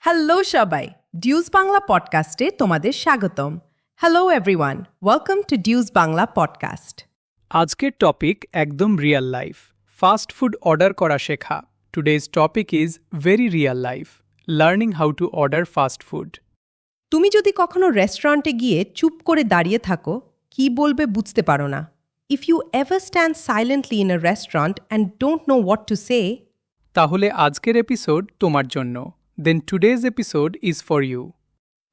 Hello সবাই, dues Bangla পডকাস্টে তোমাদের স্বাগতম। Hello everyone, welcome to dues Bangla podcast. আজকের টপিক একদম real life, fast food order করা শেখা। Today's topic is very real life, learning how to order fast food. তুমি যদি কখনো রেস্টুরেন্টে গিয়ে চুপ করে দাঁড়িয়ে থাকো, কি বলবে বুঝতে পারো না। If you ever stand silently in a restaurant and don't know what to say, তাহলে আজকের এপিসোড তোমার জন্য। Then today's episode is for you.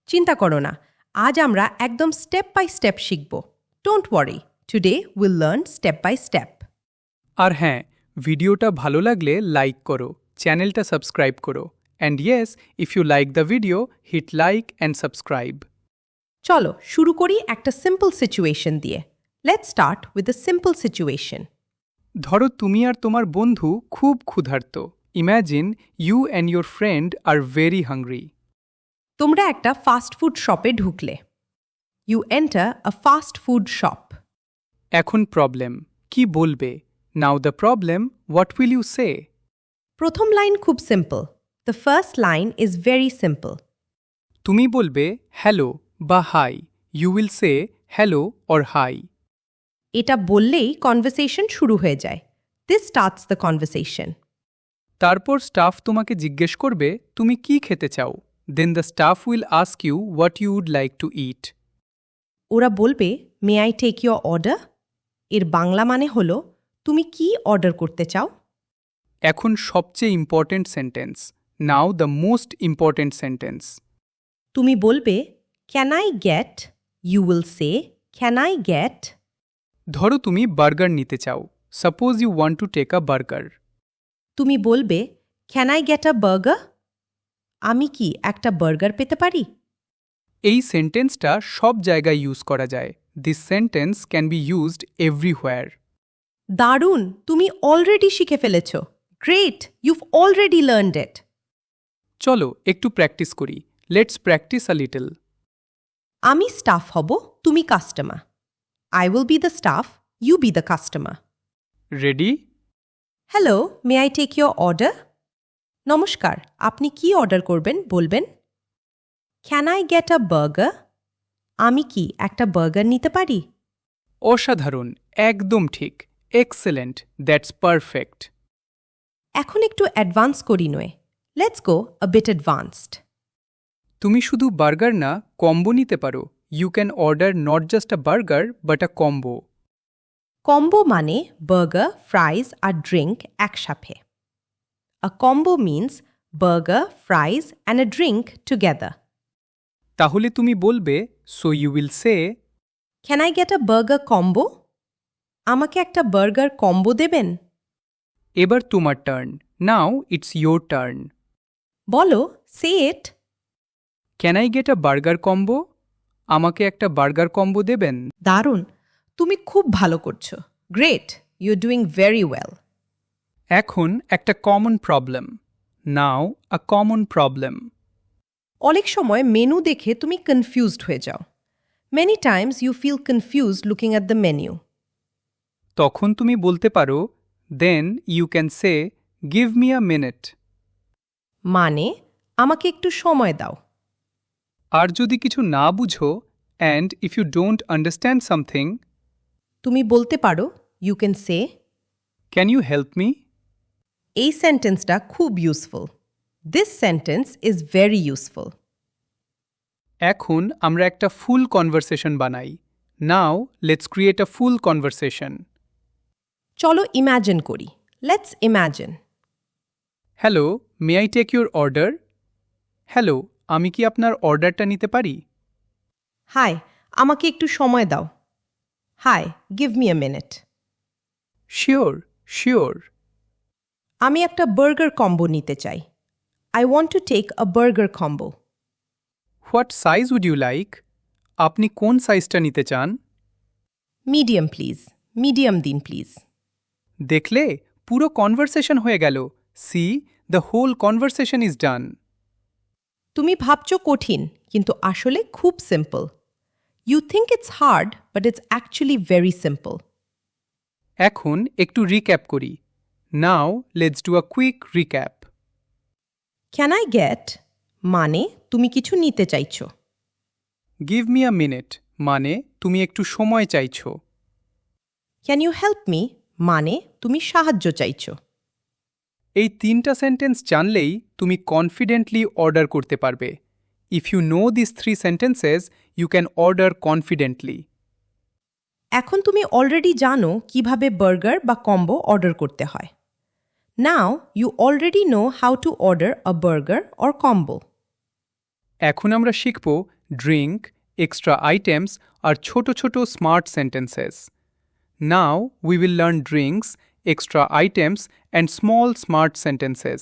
চিন্তা করো না, আজ আমরা একদম স্টেপ বাই স্টেপ শিখব। Don't worry, today will learn step by step. আর হ্যাঁ, ভিডিওটা ভালো লাগলে লাইক করো, চ্যানেলটা সাবস্ক্রাইব করো, and yes, if you like the video hit like and subscribe. চলো শুরু করি একটা সিম্পল সিচুয়েশন দিয়ে। Let's start with a simple situation. ধরো তুমি আর তোমার বন্ধু খুব ক্ষুধার্ত। Imagine you and your friend are very hungry. তোমরা একটা ফাস্ট ফুড শপে ঢুকলে। You enter a fast food shop. এখন প্রবলেম, কি বলবে? Now the problem, what will you say? প্রথম লাইন খুব simple. The first line is very simple. তুমি বলবে হ্যালো বা hi. You will say hello or high. এটা বললেই কনভারসেশন শুরু হয়ে যায়। This starts the conversation. তারপর স্টাফ তোমাকে জিজ্ঞেস করবে তুমি কি খেতে চাও। Then the staff will ask you what you would like to eat. ওরা বলবে, may I take your order? এর বাংলা মানে হলো, তুমি কি অর্ডার করতে চাও? এখন সবচেয়ে important sentence, now the most important sentence. তুমি বলবে, can I get? You will say can I get? ধরো তুমি বার্গার নিতে চাও। Suppose you want to take a burger. তুমি বলবে, can I get a burger? আমি কি একটা বার্গার পেতে পারি? এই সেন্টেন্সটা সব জায়গায় ইউজ করা যায়। This sentence can be used everywhere. দারুণ, তুমি অলরেডি শিখে ফেলেছ। Great, you've already learned it. চলো একটু প্র্যাকটিস করি। Let's practice a little. আমি স্টাফ হব, তুমি customer. I will be the staff, you be the customer. Ready? Hello, may I take your order? নমস্কার, আপনি কি অর্ডার করবেন বলবেন। Can I get a burger? আমি কি একটা বার্গার নিতে পারি? অসাধারণ, একদম ঠিক। Excellent, that's perfect. এখন একটু অ্যাডভান্স করি নয়। Let's go a bit advanced. তুমি শুধু বার্গার না, কম্বো নিতে পারো। You can order not just a burger but a combo. Combo মানে বার্গার, ফ্রাইজ আর ড্রিঙ্ক একসাথে। A combo means burger, fries and a drink together. তাহলে তুমি বলবে, so you will say, can I get a burger combo? আমাকে একটা burger combo দেবেন? এবার তোমার turn. Now it's your turn. বলো, say it. Can I get a burger combo? আমাকে একটা বার্গার কম্বো দেবেন? দারুণ, তুমি খুব ভালো করছো। Great, you are doing very well. এখন একটা common problem. Now a common problem. অনেক সময় মেনু দেখে তুমি কনফিউজড হয়ে যাও। Many times you feel confused looking at the menu. তখন তুমি বলতে পারো, then you can say give me a minute. মানে, আমাকে একটু সময় দাও। আর যদি কিছু না বুঝো, and if you don't understand something, তুমি বলতে পারো, you can say. Can you help me? এই সেন্টেন্সটা খুব useful. This sentence is very useful. এখন আমরা একটা ফুল কনভারসেশন বানাই। Now let's create a full conversation. চলো ইম্যাজিন করি। Let's imagine. Hello, may I take your order? Hello, আমি কি আপনার অর্ডারটা নিতে পারি? হাই, আমাকে একটু সময় দাও। Hi, give me a minute. Sure, sure. আমি একটা বার্গার কম্বো নিতে চাই। I want to take a burger combo. What size would you like? আপনি কোন সাইজটা নিতে চান? মিডিয়াম প্লিজ, মিডিয়াম দিন প্লিজ। দেখলে, পুরো কনভারসেশন হয়ে গেল। See, the whole conversation is done. তুমি ভাবছো কঠিন, কিন্তু আসলে খুব simple. You think it's hard, but it's actually very simple. এখন একটু রিক্যাপ করি। Now let's do a quick recap. Can I gate মানে তুমি কিছু নিতে চাইছো। গিভ মি আ মিনিট মানে তুমি একটু সময় চাইছো। ক্যান ইউ হেল্প মি মানে তুমি সাহায্য চাইছো। এই 3টা সেন্টেন্স জানলেই তুমি কনফিডেন্টলি অর্ডার করতে পারবে। If you know this 3 sentences you can order confidently. এখন তুমি অলরেডি জানো কিভাবে বার্গার বা কম্বো অর্ডার করতে হয়। Now you already know how to order a burger or combo. এখন আমরা শিখব ড্রিঙ্ক, এক্সট্রা আইটেমস আর ছোট ছোট smart sentences. Now we will learn drinks, extra items and small smart sentences.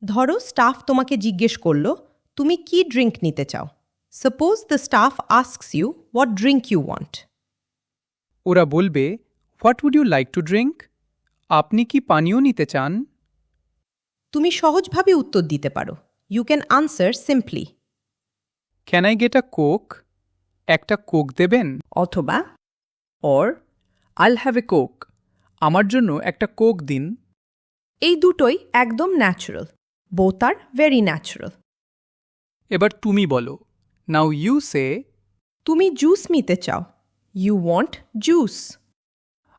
ধরো স্টাফ তোমাকে জিজ্ঞেস করলো তুমি কি ড্রিঙ্ক নিতে চাও। Suppose the staff asks you what drink you want. ওরা বলবে, what would you like to drink? আপনি কি পানীয় নিতে চান? তুমি সহজভাবে উত্তর দিতে পারো। You can answer simply. Can I get a coke? একটা কোক দেবেন? অথবা অর আইল হ্যাভ এ কোক, আমার জন্য একটা কোক দিন। এই দুটোই একদম natural. Both are very natural. এবার তুমি বলো, নাও ইউ সে, তুমি জুস নিতে চাও। You want juice.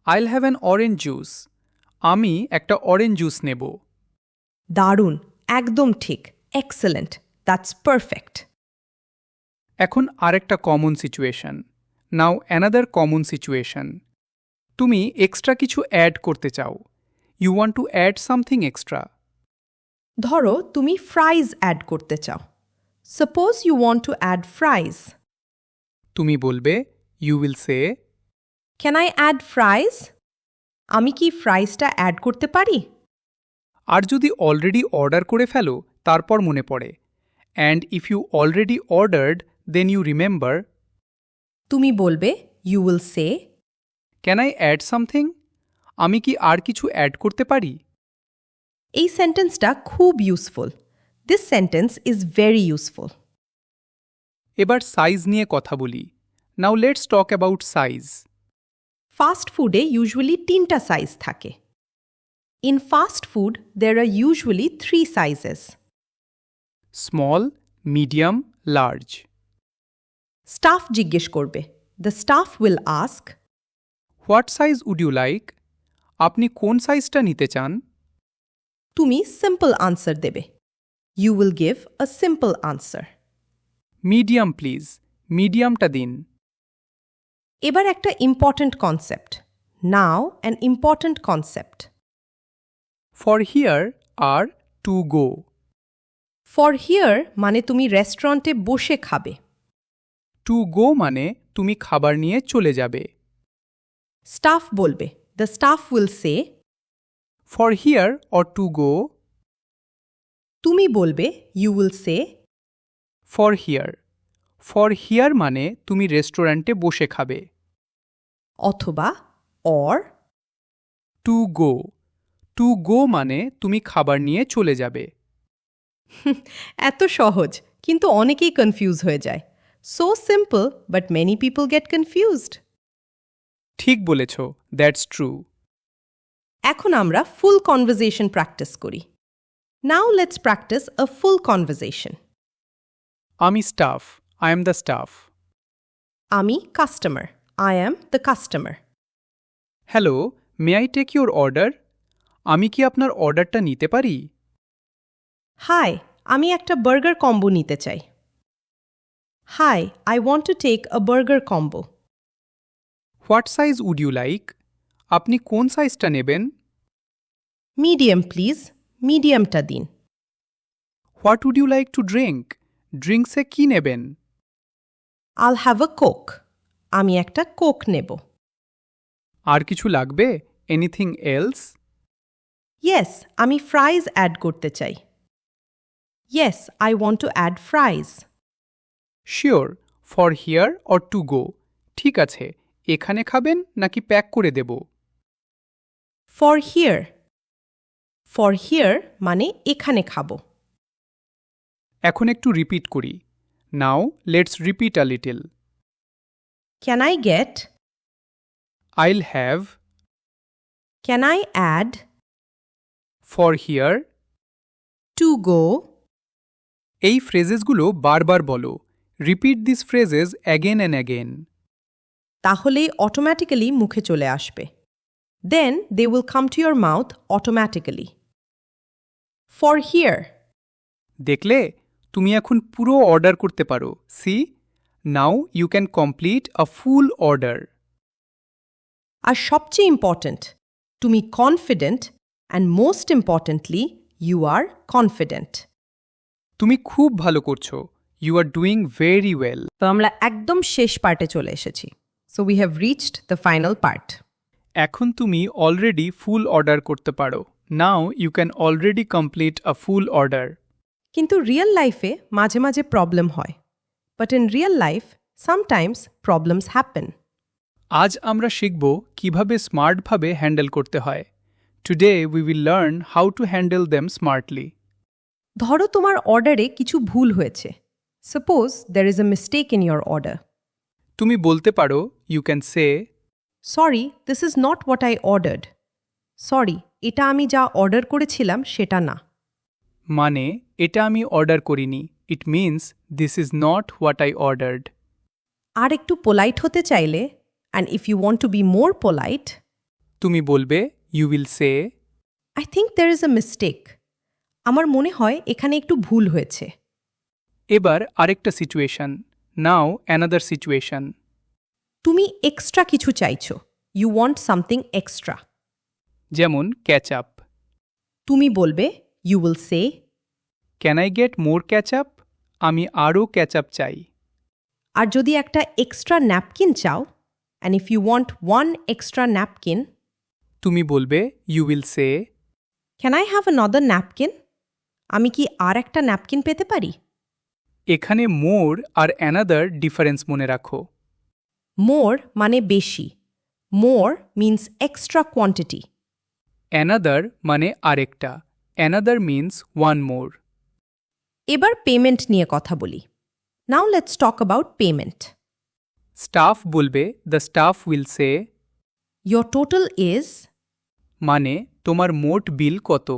I'll have an orange juice, আমি একটা অরেঞ্জ জুস নেব। দারুণ, একদম ঠিক। Excellent, that's perfect. এখন আরেকটা common situation. Now another common situation. তুমি এক্সট্রা কিছু অ্যাড করতে চাও। You want to add something extra. ধরো তুমি ফ্রাইজ অ্যাড করতে চাও। Suppose you want to add fries. তুমি বলবে, you will say, can I add fries? আমি কি ফ্রাইজটা অ্যাড করতে পারি? আর যদি অলরেডি অর্ডার করে ফেলো তারপর মনে পড়ে, and if you already ordered then you remember, তুমি বলবে, you will say, can I add something? আমি কি আর কিছু অ্যাড করতে পারি? এই সেন্টেন্সটা খুব useful. This sentence is very useful. এবার সাইজ নিয়ে কথা বলি। Now let's talk about size. Fast ফুডে ইউজুয়ালি 3টা সাইজ থাকে। In fast food there are usually 3 sizes. Small, medium, large. Staff জিজ্ঞেস করবে। The staff will ask, what size would you like? আপনি কোন সাইজটা নিতে চান? তুমি সিম্পল আনসার দেবে। You will give a simple answer. Medium please, মিডিয়ামটা দিন। এবার একটা important concept. Now an important concept. For here or to go. For here মানে তুমি রেস্টুরেন্টে বসে খাবে। টু গো মানে তুমি খাবার নিয়ে চলে যাবে। স্টাফ বলবে, the staff will say, for here or to go. তুমি বলবে, you will say, for here. For here মানে তুমি রেস্টুরেন্টে বসে খাবে। অথবা or. To go. To go মানে তুমি খাবার নিয়ে চলে যাবে। এত সহজ, কিন্তু অনেকেই কনফিউজ হয়ে যায়। So simple but many people gate confused. ঠিক বলেছ, দ্যাটস ট্রু। এখন আমরা ফুল কনভারসেশন প্র্যাকটিস করি। Now let's practice a full conversation. আমি staff, I am the staff. আমি customer, I am the customer. Hello, may I take your order? আমি কি আপনার অর্ডারটা নিতে পারি? হাই, আমি একটা বার্গার কম্বো নিতে চাই। Hi, I want to take a burger combo. What size would you like? আপনি কোন সাইজটা নেবেন? মিডিয়াম প্লিজ, মিডিয়ামটা দিন। What would you like to drink? ড্রিঙ্কসে কি নেবেন? I'll have a coke. আমি একটা কোক নেব। আর কিছু লাগবে? Anything else? ইয়েস, আমি ফ্রাইজ অ্যাড করতে চাই। Yes, I want to add fries. Sure, for here or to go. ঠিক আছে, এখানে খাবেন নাকি প্যাক করে দেব? For here. ফর হিয়ার মানে এখানে খাবো। এখন একটু রিপিট করি। Now let's repeat a little. Can I get? I'll have. Can I add? For here. To go. এই ফ্রেজেসগুলো বারবার বলো। Repeat this phrases again and again. তাহলেই অটোম্যাটিক্যালি মুখে চলে আসবে। Then they will come to your mouth automatically. For here. দেখলে, তুমি এখন পুরো অর্ডার করতে পারো। See, now you can complete a full order. আর সবচেয়ে ইম্পর্ট্যান্ট, তুমি confident and most importantly you are confident. তুমি খুব ভালো করছো। You are doing very well. তো আমরা একদম শেষ পার্টে চলে এসেছি। So we have reached the final part. এখন তুমি অলরেডি ফুল অর্ডার করতে পারো। Now you can already complete a full order. কিন্তু রিয়েল লাইফে মাঝে মাঝে প্রবলেম হয়। But in real life sometimes problems happen. আজ আমরা শিখব কিভাবে স্মার্টভাবে হ্যান্ডেল করতে হয়। Today we will learn how to handle them smartly. ধরো তোমার অর্ডারে কিছু ভুল হয়েছে। Suppose there is a mistake in your order. তুমি বলতে পারো, you can say, sorry, this is not what I ordered. Sorry, এটা আমি যা অর্ডার করেছিলাম সেটা না। মানে এটা আমি অর্ডার করিনি। It means this is not what I ordered. আর একটু পোলাইট হতে চাইলে, and if you want to be more polite, তুমি বলবে, you will say, I think there is a mistake. আমার মনে হয় এখানে একটু ভুল হয়েছে। এবার আরেকটা সিচুয়েশন। Now another situation. তুমি এক্সট্রা কিছু চাইছো। You want something extra. যেমন ক্যাচআপ। তুমি বলবে, you will say, can I get more ketchup? আমি আরও ক্যাচআপ চাই। আর যদি একটা এক্সট্রা ন্যাপকিন চাও, and if you want one extra napkin, তুমি বলবে, you will say, can I have another napkin? আমি কি আর একটা ন্যাপকিন পেতে পারি? এখানে মোর আর অ্যানাদার ডিফারেন্স মনে রাখো। মোর মানে বেশি। More means extra quantity. Another মানে আরেকটা। Another means one more. এবার পেমেন্ট নিয়ে কথা বলি। Now let's talk about payment. Staff বলবে, the staff will say, your total is, মানে তোমার মোট বিল কত।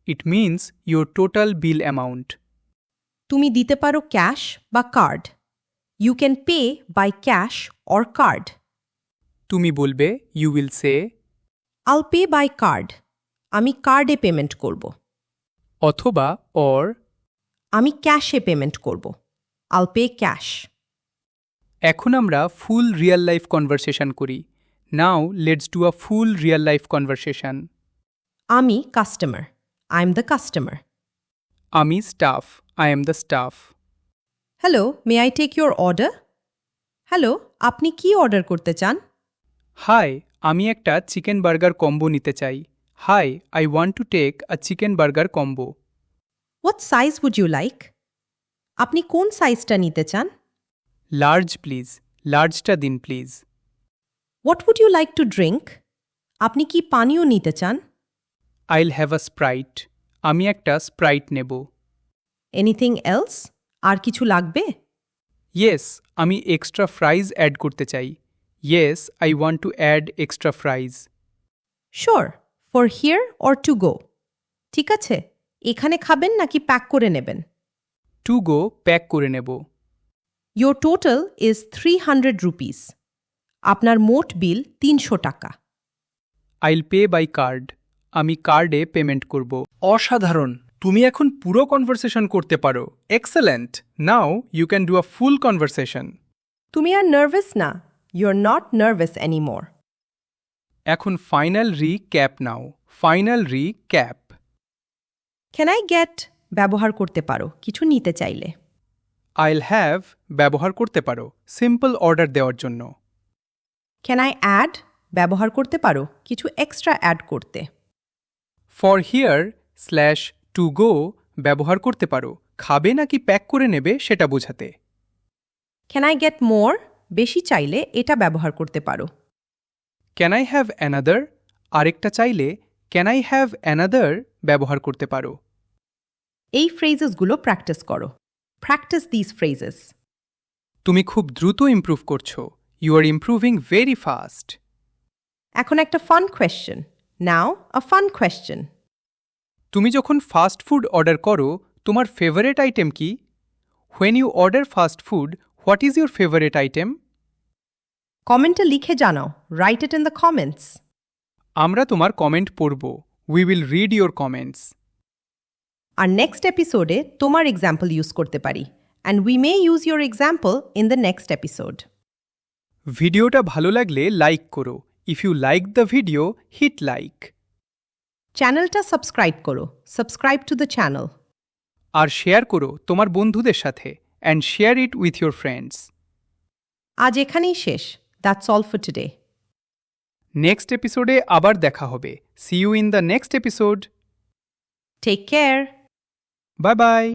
It means your total bill amount. তুমি দিতে পারো ক্যাশ বা card. You can pay by cash or card. তুমি বলবে, you will say, I'll pay by card. আমি কার্ডে পেমেন্ট করব। অথবা অর, আমি ক্যাশে পেমেন্ট করব। I'll pay cash. এখন আমরা ফুল রিয়েল লাইফ কনভারসেশন করি। Now let's do a full real life conversation. আমি customer. I am the customer. আমি staff. I am the staff. Hello, may I take your order? Hello, আপনি কি order করতে চান? High, আমি একটা chicken burger combo নিতে চাই। Hi, I want to take a chicken burger combo. What size would you like? আপনি কোন সাইজটা নিতে চান? Large please. লার্জটা দিন please. What would you like to drink? আপনি কি পানীয় নিতে চান? আইল হ্যাভ আ স্প্রাইট। আমি একটা স্প্রাইট নেব। Anything else? আর কিছু লাগবে? ইয়েস, আমি এক্সট্রা ফ্রাইজ অ্যাড করতে চাই। Yes, I want to add extra fries. Sure, for here or to go? ঠিক আছে, এখানে খাবেন নাকি প্যাক করে নেবেন? টু গো, প্যাক করে নেব। Your total is 300 rupees. আপনার মোট বিল 300 টাকা। আইল পে বাই কার্ড। আমি কার্ডে পেমেন্ট করব। অসাধারণ! তুমি এখন পুরো কনভারসেশন করতে পারো। Excellent! Now you can do a full conversation. তুমি আর নার্ভাস না। You are not nervous anymore. এখন ফাইনাল ক্যাপ নাও। Final cap. Can I get ব্যবহার করতে পারো কিছু নিতে চাইলে। আইল হ্যাভ ব্যবহার করতে পারো সিম্পল অর্ডার দেওয়ার জন্য। ক্যান আই অ্যাড ব্যবহার করতে পারো কিছু এক্সট্রা অ্যাড করতে। For here slash to go ব্যবহার করতে পারো খাবে নাকি প্যাক করে নেবে সেটা বোঝাতে। ক্যান আই গেট মোর বেশি চাইলে এটা ব্যবহার করতে পারো। ক্যান আই হ্যাভ অ্যানাদার আরেকটা চাইলে ক্যান আই হ্যাভ অ্যানাদার ব্যবহার করতে পারো। এই ফ্রেজেসগুলো প্র্যাকটিস করো। Practice this phrases. তুমি খুব দ্রুত ইমপ্রুভ করছো। You are improving very fast. এখন একটা fun question. Now a fun question. তুমি যখন ফাস্ট ফুড অর্ডার করো তোমার ফেভারিট আইটেম কি When you order fast food, what is your favorite item? কমেন্টে লিখে জানাও, write it in the comments. আমরা তোমার কমেন্ট পড়ব। We will read your comments. আর নেক্সট এপিসোডে তোমার এক্সাম্পল ইউজ করতে পারি, and we may use your example in the next episode. ভিডিওটা ভালো লাগলে লাইক করো। If you liked the video, hit like. চ্যানেলটা সাবস্ক্রাইব করো, সাবস্ক্রাইব টু দ্য চ্যানেল। আর শেয়ার করো তোমার বন্ধুদের সাথে and share it with your friends. আজ এখানেই শেষ। That's all for today. Next এপিসোডে আবার দেখা হবে। See you in the next episode. Take care. Bye bye.